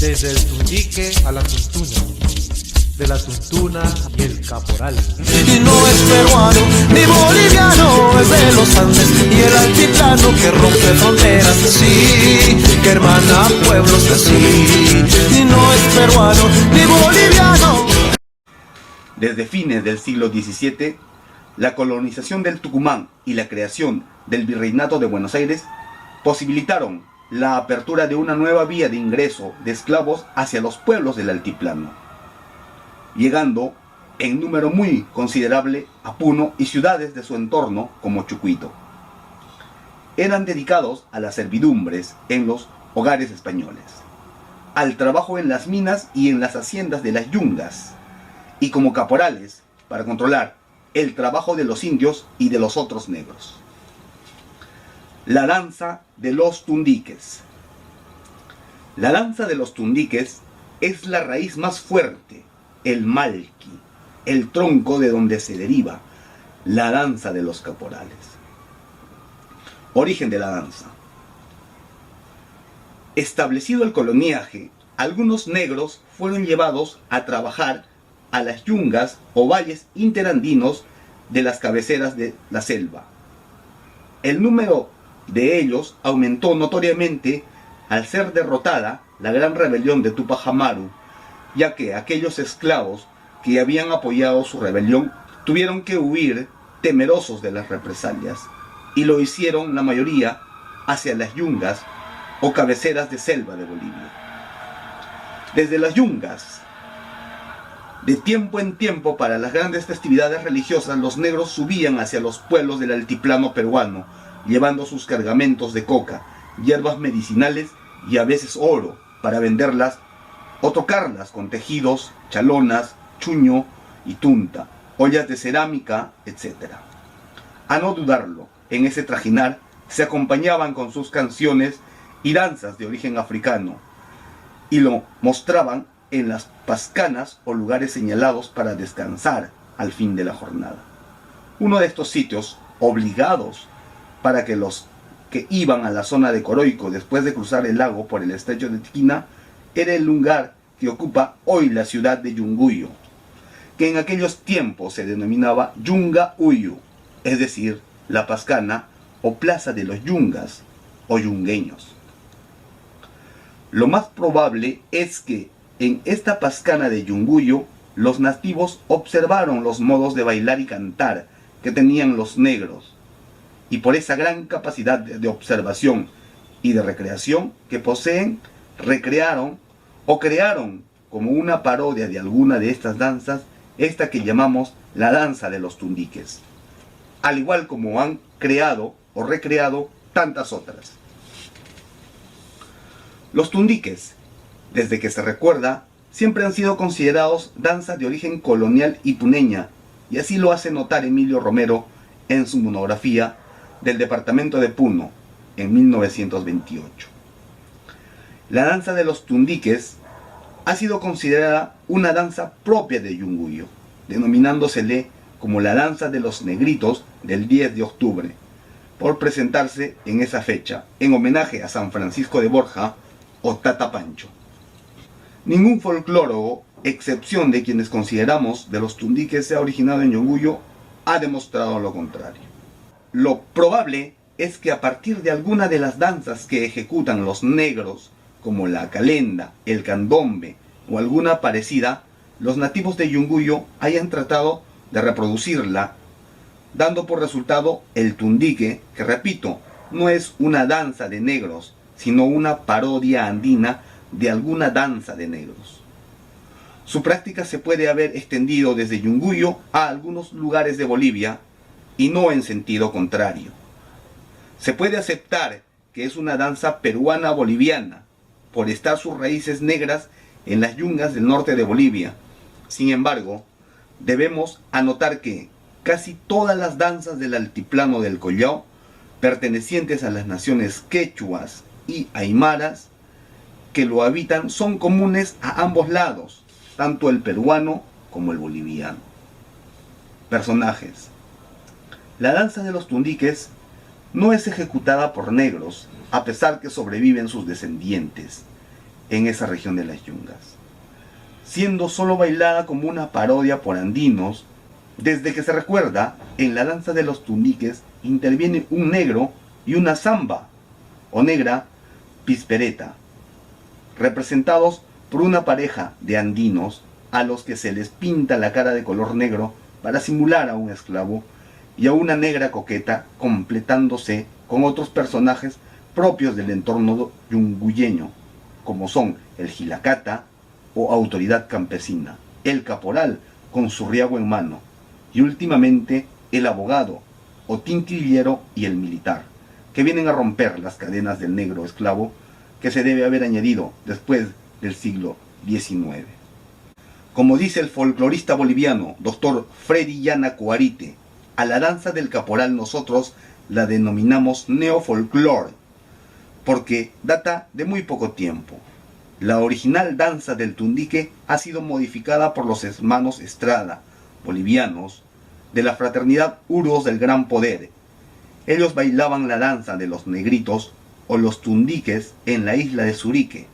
desde el tundique a la tuntuna, de la tuntuna y el caporal. Y no es peruano ni boliviano, es de los Andes y el altiplano que rompe fronteras, sí, que hermana pueblos así. Y no es peruano ni boliviano. Desde fines del siglo XVII, la colonización del Tucumán y la creación del Virreinato de Buenos Aires posibilitaron la apertura de una nueva vía de ingreso de esclavos hacia los pueblos del altiplano, llegando en número muy considerable a Puno y ciudades de su entorno como Chucuito. Eran dedicados a las servidumbres en los hogares españoles, al trabajo en las minas y en las haciendas de las yungas, y como caporales para controlar el trabajo de los indios y de los otros negros. La danza de los tundiques. La danza de los tundiques es la raíz más fuerte, el malqui, el tronco de donde se deriva la danza de los caporales. Origen de la danza. Establecido el coloniaje, algunos negros fueron llevados a trabajar a las yungas o valles interandinos de las cabeceras de la selva. El número de ellos aumentó notoriamente al ser derrotada la gran rebelión de Tupac Amaru, ya que aquellos esclavos que habían apoyado su rebelión tuvieron que huir temerosos de las represalias, y lo hicieron la mayoría hacia las yungas o cabeceras de selva de Bolivia. Desde las yungas, de tiempo en tiempo, para las grandes festividades religiosas, los negros subían hacia los pueblos del altiplano peruano, llevando sus cargamentos de coca, hierbas medicinales y a veces oro, para venderlas o tocarlas con tejidos, chalonas, chuño y tunta, ollas de cerámica, etc. A no dudarlo, en ese trajinar se acompañaban con sus canciones y danzas de origen africano, y lo mostraban en las pascanas o lugares señalados para descansar al fin de la jornada. Uno de estos sitios obligados para que los que iban a la zona de Coroico después de cruzar el lago por el estrecho de Tiquina era el lugar que ocupa hoy la ciudad de Yunguyo, que en aquellos tiempos se denominaba Yunga Uyu, es decir, la Pascana o Plaza de los Yungas o yungueños. Lo más probable es que en esta Pascana de Yunguyo los nativos observaron los modos de bailar y cantar que tenían los negros, y por esa gran capacidad de observación y de recreación que poseen, recrearon o crearon como una parodia de alguna de estas danzas, esta que llamamos la danza de los tundiques, al igual como han creado o recreado tantas otras. Los tundiques, desde que se recuerda, siempre han sido considerados danzas de origen colonial y puneña, y así lo hace notar Emilio Romero en su monografía del departamento de Puno en 1928. La danza de los tundiques ha sido considerada una danza propia de Yunguyo, denominándosele como la danza de los negritos del 10 de octubre, por presentarse en esa fecha, en homenaje a San Francisco de Borja o Tata Pancho. Ningún folclólogo, excepción de quienes consideramos de los tundiques se ha originado en Yunguyo, ha demostrado lo contrario. Lo probable es que a partir de alguna de las danzas que ejecutan los negros, como la calenda, el candombe o alguna parecida, los nativos de Yunguyo hayan tratado de reproducirla, dando por resultado el tundique, que repito, no es una danza de negros, sino una parodia andina de alguna danza de negros. Su práctica se puede haber extendido desde Yunguyo a algunos lugares de Bolivia, y no en sentido contrario. Se puede aceptar que es una danza peruana-boliviana, por estar sus raíces negras en las yungas del norte de Bolivia. Sin embargo, debemos anotar que casi todas las danzas del altiplano del Collao, pertenecientes a las naciones quechuas y aymaras que lo habitan, son comunes a ambos lados, tanto el peruano como el boliviano. Personajes. La danza de los tundiques no es ejecutada por negros, a pesar que sobreviven sus descendientes. en esa región de las Yungas, siendo solo bailada como una parodia por andinos. Desde que se recuerda, en la danza de los tundiques interviene un negro y una zamba o negra pispereta, representados por una pareja de andinos a los que se les pinta la cara de color negro para simular a un esclavo, y a una negra coqueta, completándose con otros personajes propios del entorno yunguyeño, como son el jilacata o autoridad campesina, el caporal con su riago en mano, y últimamente el abogado o tintillero y el militar, que vienen a romper las cadenas del negro esclavo que se debe haber añadido después del siglo XIX. Como dice el folclorista boliviano Dr. Freddy Llana Cuarite, a la danza del caporal nosotros la denominamos neofolclore, porque data de muy poco tiempo. La original danza del tundique ha sido modificada por los hermanos Estrada, bolivianos, de la fraternidad Uros del Gran Poder. Ellos bailaban la danza de los negritos o los tundiques en la isla de Surique,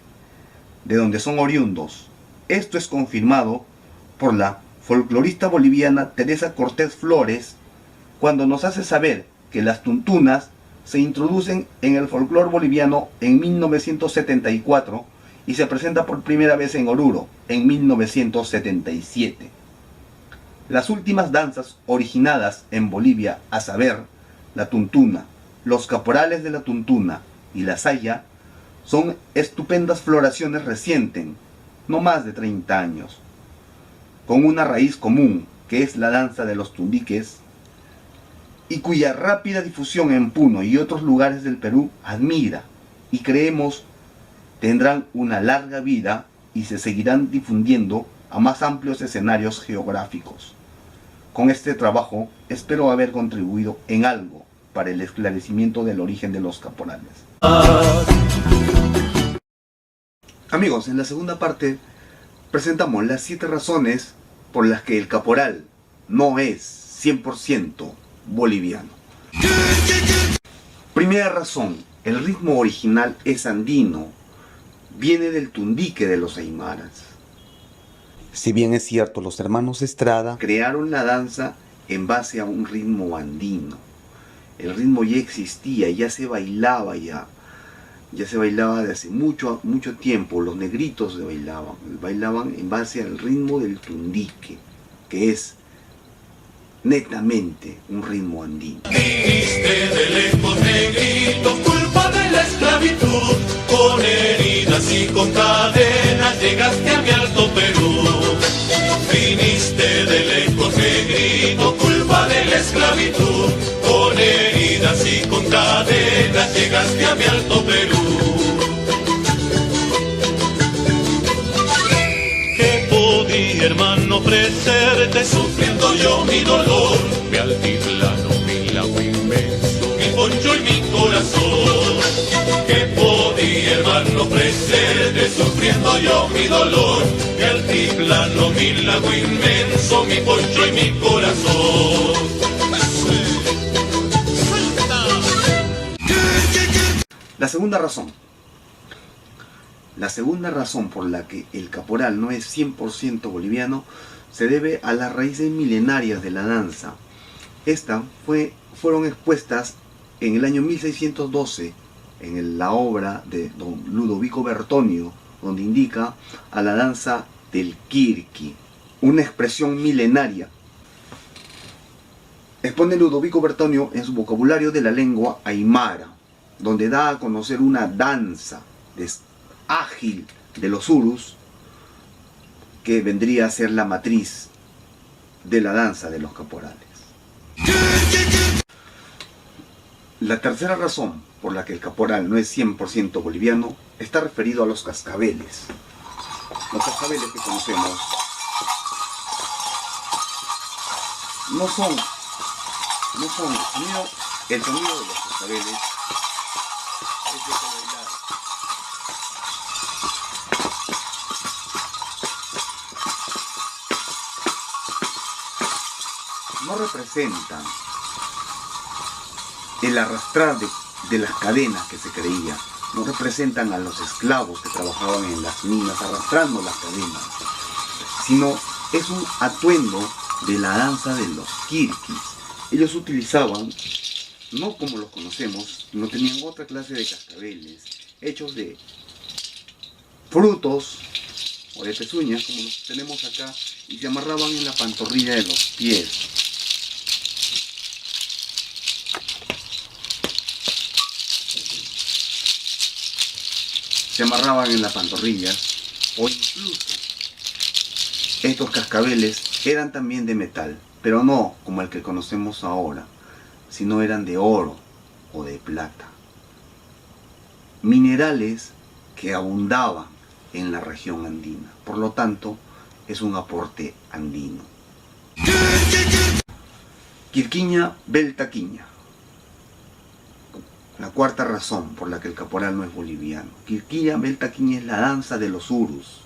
de donde son oriundos. Esto es confirmado por la folclorista boliviana Teresa Cortés Flores, cuando nos hace saber que las tuntunas se introducen en el folclore boliviano en 1974 y se presenta por primera vez en Oruro en 1977. Las últimas danzas originadas en Bolivia, a saber, la tuntuna, los caporales de la tuntuna y la saya, son estupendas floraciones recientes, no más de 30 años, con una raíz común, que es la danza de los tundiques, y cuya rápida difusión en Puno y otros lugares del Perú admira, y creemos tendrán una larga vida y se seguirán difundiendo a más amplios escenarios geográficos. Con este trabajo espero haber contribuido en algo para el esclarecimiento del origen de los caporales. Amigos, en la segunda parte presentamos las 7 razones por las que el caporal no es 100% boliviano. Primera razón, el ritmo original es andino, viene del tundique de los aymaras. Si bien es cierto, los hermanos Estrada crearon la danza en base a un ritmo andino. El ritmo ya existía, ya se bailaba de hace mucho tiempo. Los negritos bailaban en base al ritmo del tundique, que es netamente un ritmo andino. Viniste de lejos, negrito, culpa de la esclavitud, con heridas y con cadenas llegaste a mi alto Perú. Viniste de lejos, negrito, culpa de la esclavitud, con heridas y con cadenas llegaste a mi alto Perú. ¿Qué podía, hermano, ofrecerte sufriendo yo mi dolor? Mi altiplano, mi lago inmenso, mi poncho y mi corazón. ¿Qué podía, hermano, ofrecerte sufriendo yo mi dolor? Mi altiplano, mi lago inmenso, mi poncho y mi corazón. La segunda razón por la que el caporal no es 100% boliviano se debe a las raíces milenarias de la danza. Estas fueron expuestas en el año 1612 en la obra de don Ludovico Bertonio, donde indica a la danza del kirki, una expresión milenaria. Expone Ludovico Bertonio en su vocabulario de la lengua aymara, donde da a conocer una danza ágil de los urus, que vendría a ser la matriz de la danza de los caporales. La tercera razón por la que el caporal no es 100% boliviano está referido a los cascabeles. Los cascabeles que conocemos no son el sonido de los cascabeles es de bailar. No representan el arrastrar de las cadenas que se creía, no representan a los esclavos que trabajaban en las minas arrastrando las cadenas, sino es un atuendo de la danza de los kirkis. Ellos utilizaban, no como los conocemos, no tenían otra clase de cascabeles hechos de frutos o de pezuñas como los tenemos acá, y se amarraban en la pantorrilla de los pies. Se amarraban en las pantorrillas, o incluso estos cascabeles eran también de metal, pero no como el que conocemos ahora, sino eran de oro o de plata. Minerales que abundaban en la región andina, por lo tanto es un aporte andino. Quirquiña Beltaquiña. La cuarta razón por la que el caporal no es boliviano. Quirquiña Beltaquiña es la danza de los urus,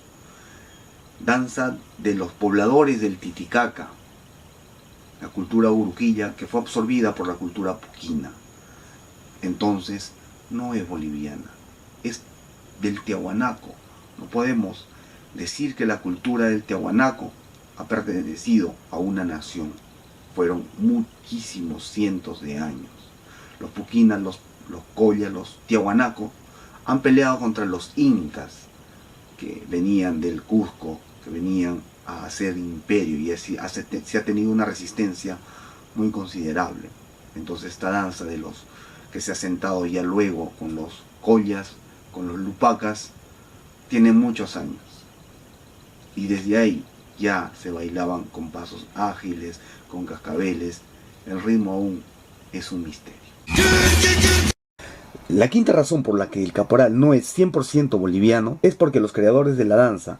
danza de los pobladores del Titicaca, la cultura uruquilla que fue absorbida por la cultura puquina. Entonces no es boliviana, es del Tiahuanaco. No podemos decir que la cultura del Tiahuanaco ha pertenecido a una nación. Fueron muchísimos cientos de años. Los puquinas, los collas, los tiahuanacos han peleado contra los incas que venían del Cusco, que venían a hacer imperio, y así se ha tenido una resistencia muy considerable. Entonces esta danza de los que se ha sentado ya luego con los collas, con los lupacas, tiene muchos años, y desde ahí ya se bailaban con pasos ágiles, con cascabeles. El ritmo aún es un misterio. La quinta razón por la que el caporal no es 100% boliviano es porque los creadores de la danza,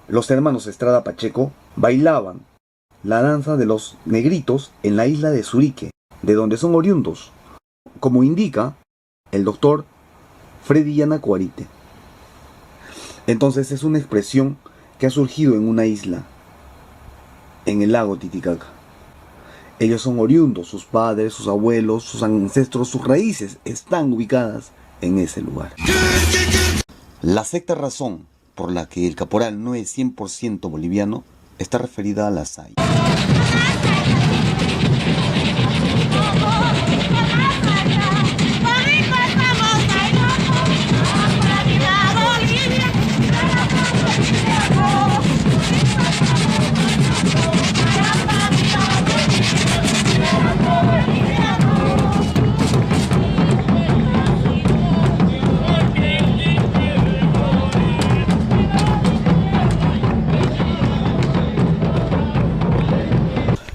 los hermanos Estrada Pacheco, bailaban la danza de los negritos en la isla de Surique, de donde son oriundos, como indica el doctor Freddy Yanacuarite. Entonces es una expresión que ha surgido en una isla, en el lago Titicaca. Ellos son oriundos, sus padres, sus abuelos, sus ancestros, sus raíces están ubicadas en ese lugar. La sexta razón por la que el caporal no es 100% boliviano está referida a la saya.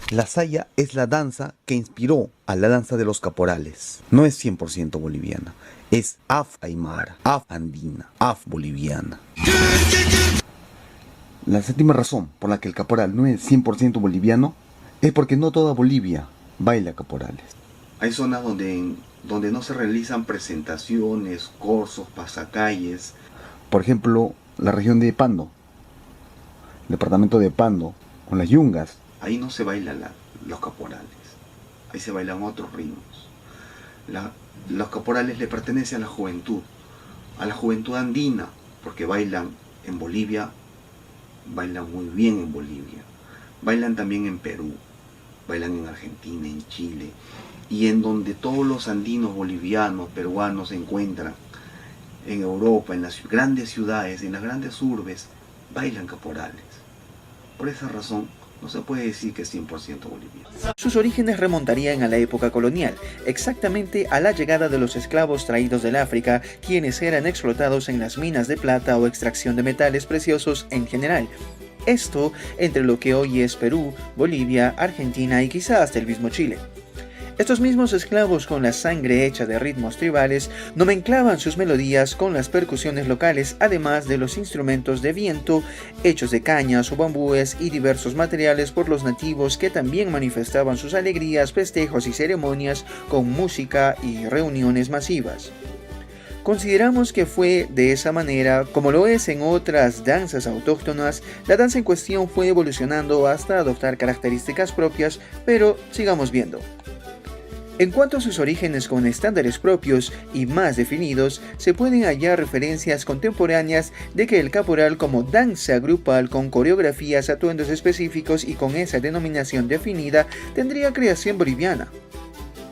La saya es la danza que inspiró a la danza de los caporales. No es 100% boliviana, es af-aymara, af-andina, af-boliviana. La séptima razón por la que el caporal no es 100% boliviano es porque no toda Bolivia baila caporales. Hay zonas donde no se realizan presentaciones, cursos, pasacalles. Por ejemplo, la región de Pando, el departamento de Pando, con las yungas. Ahí no se bailan los caporales, ahí se bailan otros ritmos. Los caporales le pertenecen a la juventud andina, porque bailan en Bolivia, bailan muy bien en Bolivia, bailan también en Perú, bailan en Argentina, en Chile, y en donde todos los andinos bolivianos, peruanos se encuentran, en Europa, en las grandes ciudades, en las grandes urbes, bailan caporales. Por esa razón, no se puede decir que es 100% boliviano. Sus orígenes remontarían a la época colonial, exactamente a la llegada de los esclavos traídos del África, quienes eran explotados en las minas de plata o extracción de metales preciosos en general. Esto entre lo que hoy es Perú, Bolivia, Argentina y quizá hasta el mismo Chile. Estos mismos esclavos con la sangre hecha de ritmos tribales nomenclaban sus melodías con las percusiones locales, además de los instrumentos de viento hechos de cañas o bambúes y diversos materiales por los nativos, que también manifestaban sus alegrías, festejos y ceremonias con música y reuniones masivas. Consideramos que fue de esa manera, como lo es en otras danzas autóctonas, la danza en cuestión fue evolucionando hasta adoptar características propias, pero sigamos viendo. En cuanto a sus orígenes con estándares propios y más definidos, se pueden hallar referencias contemporáneas de que el caporal como danza grupal con coreografías, atuendos específicos y con esa denominación definida tendría creación boliviana.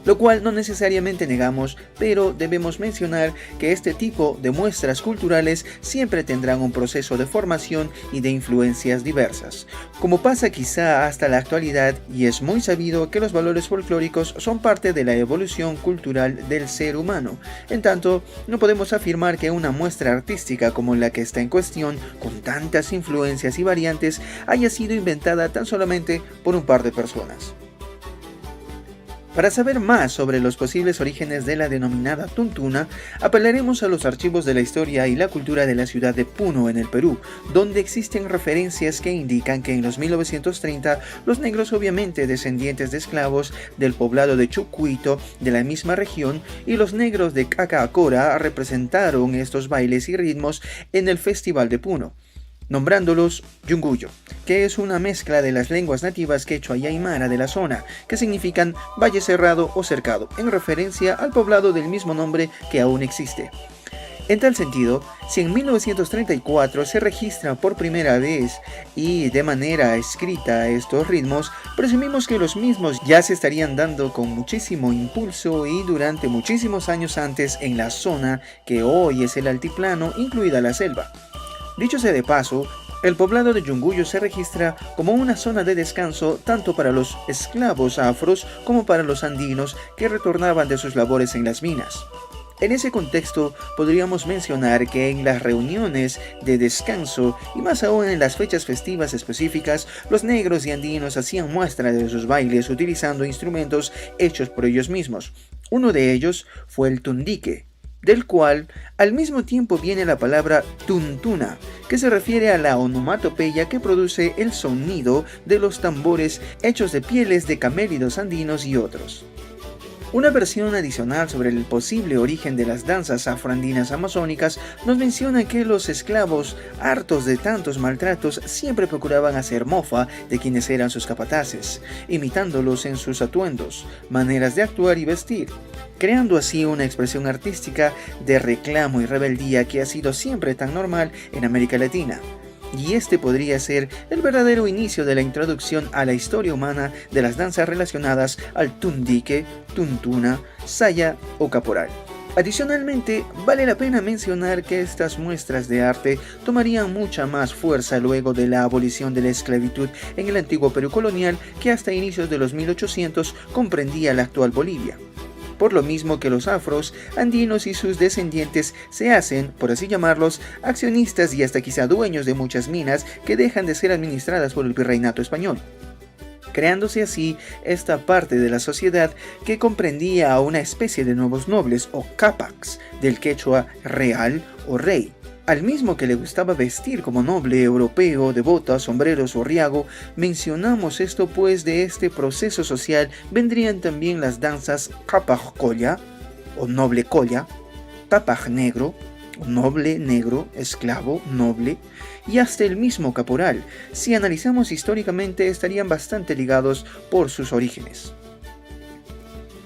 Lo cual no necesariamente negamos, pero debemos mencionar que este tipo de muestras culturales siempre tendrán un proceso de formación y de influencias diversas, como pasa quizá hasta la actualidad, y es muy sabido que los valores folclóricos son parte de la evolución cultural del ser humano. En tanto, no podemos afirmar que una muestra artística como la que está en cuestión, con tantas influencias y variantes, haya sido inventada tan solamente por un par de personas. Para saber más sobre los posibles orígenes de la denominada tuntuna, apelaremos a los archivos de la historia y la cultura de la ciudad de Puno, en el Perú, donde existen referencias que indican que en los 1930 los negros, obviamente descendientes de esclavos del poblado de Chucuito, de la misma región, y los negros de Cacacora representaron estos bailes y ritmos en el Festival de Puno, nombrándolos Yunguyo, que es una mezcla de las lenguas nativas quechua y aymara de la zona, que significan valle cerrado o cercado, en referencia al poblado del mismo nombre que aún existe. En tal sentido, si en 1934 se registra por primera vez y de manera escrita estos ritmos, presumimos que los mismos ya se estarían dando con muchísimo impulso y durante muchísimos años antes en la zona que hoy es el altiplano, incluida la selva. Dicho sea de paso, el poblado de Yunguyo se registra como una zona de descanso tanto para los esclavos afros como para los andinos que retornaban de sus labores en las minas. En ese contexto, podríamos mencionar que en las reuniones de descanso y más aún en las fechas festivas específicas, los negros y andinos hacían muestra de sus bailes utilizando instrumentos hechos por ellos mismos. Uno de ellos fue el tundique, del cual al mismo tiempo viene la palabra tuntuna, que se refiere a la onomatopeya que produce el sonido de los tambores hechos de pieles de camélidos andinos y otros. Una versión adicional sobre el posible origen de las danzas afroandinas amazónicas nos menciona que los esclavos, hartos de tantos maltratos, siempre procuraban hacer mofa de quienes eran sus capataces, imitándolos en sus atuendos, maneras de actuar y vestir, creando así una expresión artística de reclamo y rebeldía que ha sido siempre tan normal en América Latina. Y este podría ser el verdadero inicio de la introducción a la historia humana de las danzas relacionadas al tundique, tuntuna, saya o caporal. Adicionalmente, vale la pena mencionar que estas muestras de arte tomarían mucha más fuerza luego de la abolición de la esclavitud en el antiguo Perú colonial, que hasta inicios de los 1800 comprendía la actual Bolivia. Por lo mismo que los afros, andinos y sus descendientes se hacen, por así llamarlos, accionistas y hasta quizá dueños de muchas minas que dejan de ser administradas por el virreinato español, creándose así esta parte de la sociedad que comprendía a una especie de nuevos nobles o capacs, del quechua real o rey. Al mismo que le gustaba vestir como noble europeo de botas, sombreros o riago, mencionamos esto pues de este proceso social vendrían también las danzas capaj colla o noble colla, capaj negro, noble negro, esclavo, noble, y hasta el mismo caporal. Si analizamos históricamente estarían bastante ligados por sus orígenes.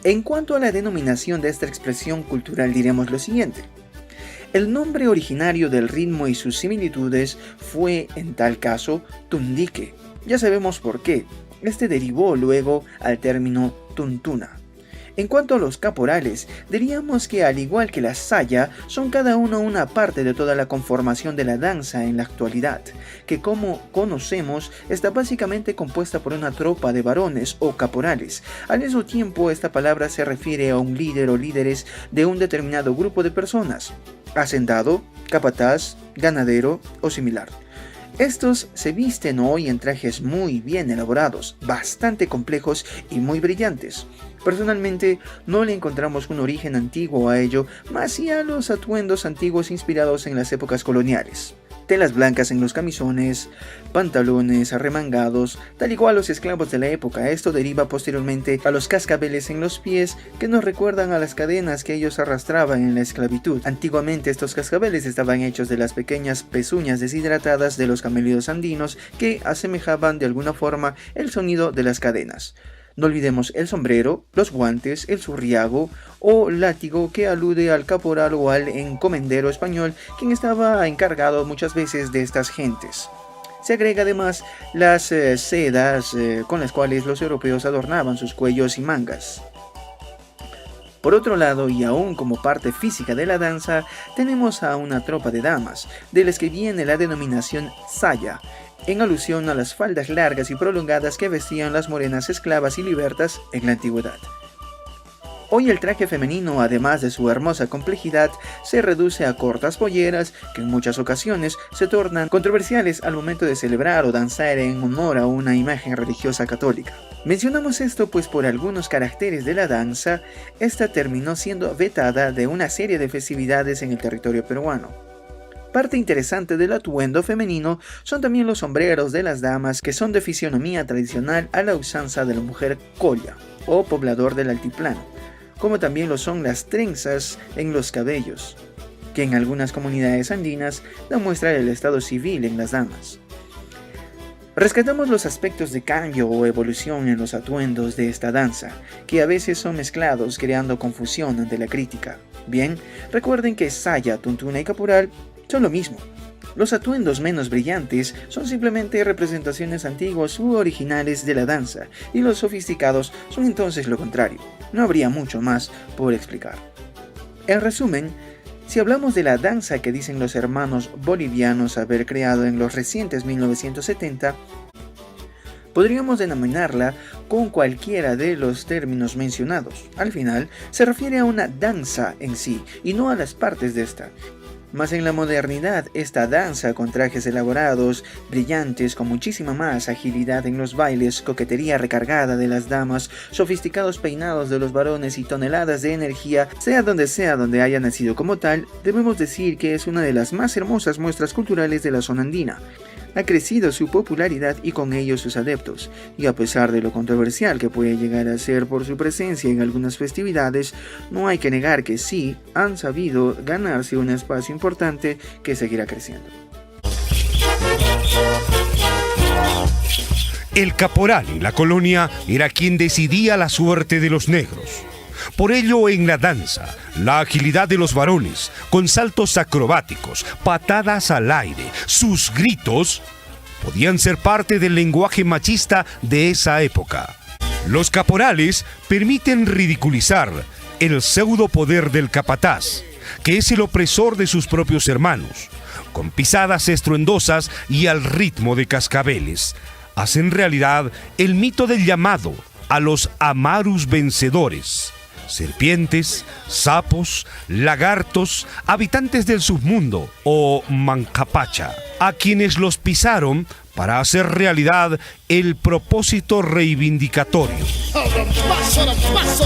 En cuanto a la denominación de esta expresión cultural diremos lo siguiente. El nombre originario del ritmo y sus similitudes fue, en tal caso, tundique. Ya sabemos por qué. Este derivó luego al término tuntuna. En cuanto a los caporales, diríamos que al igual que la saya, son cada uno una parte de toda la conformación de la danza en la actualidad, que como conocemos está básicamente compuesta por una tropa de varones o caporales. Al mismo tiempo, esta palabra se refiere a un líder o líderes de un determinado grupo de personas, hacendado, capataz, ganadero o similar. Estos se visten hoy en trajes muy bien elaborados, bastante complejos y muy brillantes. Personalmente no le encontramos un origen antiguo a ello, más sí a los atuendos antiguos inspirados en las épocas coloniales. Telas blancas en los camisones, pantalones arremangados, tal igual los esclavos de la época. Esto deriva posteriormente a los cascabeles en los pies que nos recuerdan a las cadenas que ellos arrastraban en la esclavitud. Antiguamente estos cascabeles estaban hechos de las pequeñas pezuñas deshidratadas de los camélidos andinos que asemejaban de alguna forma el sonido de las cadenas. No olvidemos el sombrero, los guantes, el zurriago o látigo, que alude al caporal o al encomendero español, quien estaba encargado muchas veces de estas gentes. Se agrega además las sedas con las cuales los europeos adornaban sus cuellos y mangas. Por otro lado, y aún como parte física de la danza, tenemos a una tropa de damas, de las que viene la denominación saya, en alusión a las faldas largas y prolongadas que vestían las morenas esclavas y libertas en la antigüedad. Hoy el traje femenino, además de su hermosa complejidad, se reduce a cortas polleras que en muchas ocasiones se tornan controversiales al momento de celebrar o danzar en honor a una imagen religiosa católica. Mencionamos esto pues por algunos caracteres de la danza, esta terminó siendo vetada de una serie de festividades en el territorio peruano. Parte interesante del atuendo femenino son también los sombreros de las damas, que son de fisionomía tradicional a la usanza de la mujer colla o poblador del altiplano, como también lo son las trenzas en los cabellos, que en algunas comunidades andinas dan muestra del estado civil en las damas. Rescatamos los aspectos de cambio o evolución en los atuendos de esta danza, que a veces son mezclados creando confusión ante la crítica. Bien, recuerden que saya, tuntuna y caporal son lo mismo. Los atuendos menos brillantes son simplemente representaciones antiguas u originales de la danza, y los sofisticados son entonces lo contrario. No habría mucho más por explicar. En resumen, si hablamos de la danza que dicen los hermanos bolivianos haber creado en los recientes 1970, podríamos denominarla con cualquiera de los términos mencionados. Al final, se refiere a una danza en sí, y no a las partes de esta. Mas en la modernidad, esta danza con trajes elaborados, brillantes, con muchísima más agilidad en los bailes, coquetería recargada de las damas, sofisticados peinados de los varones y toneladas de energía, sea donde haya nacido como tal, debemos decir que es una de las más hermosas muestras culturales de la zona andina. Ha crecido su popularidad y con ello sus adeptos, y a pesar de lo controversial que puede llegar a ser por su presencia en algunas festividades, no hay que negar que sí han sabido ganarse un espacio importante que seguirá creciendo. El caporal en la colonia era quien decidía la suerte de los negros. Por ello, en la danza, la agilidad de los varones, con saltos acrobáticos, patadas al aire, sus gritos, podían ser parte del lenguaje machista de esa época. Los caporales permiten ridiculizar el pseudopoder del capataz, que es el opresor de sus propios hermanos, con pisadas estruendosas y al ritmo de cascabeles. Hacen realidad el mito del llamado a los amarus vencedores. Serpientes, sapos, lagartos, habitantes del submundo o mancapacha, a quienes los pisaron para hacer realidad el propósito reivindicatorio. Ahora paso.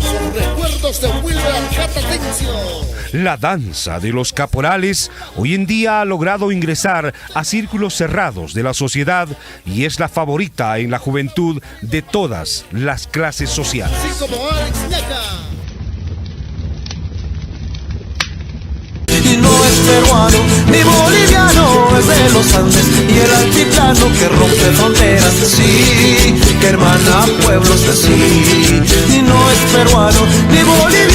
Son recuerdos de Wilber Catatencio. La danza de los caporales hoy en día ha logrado ingresar a círculos cerrados de la sociedad y es la favorita en la juventud de todas las clases sociales. Así como Alex Neca. Y no es peruano ni boliviano, es de los Andes y el altiplano que rompe fronteras, sí, que hermana pueblos de sí. Y no es peruano ni boliviano,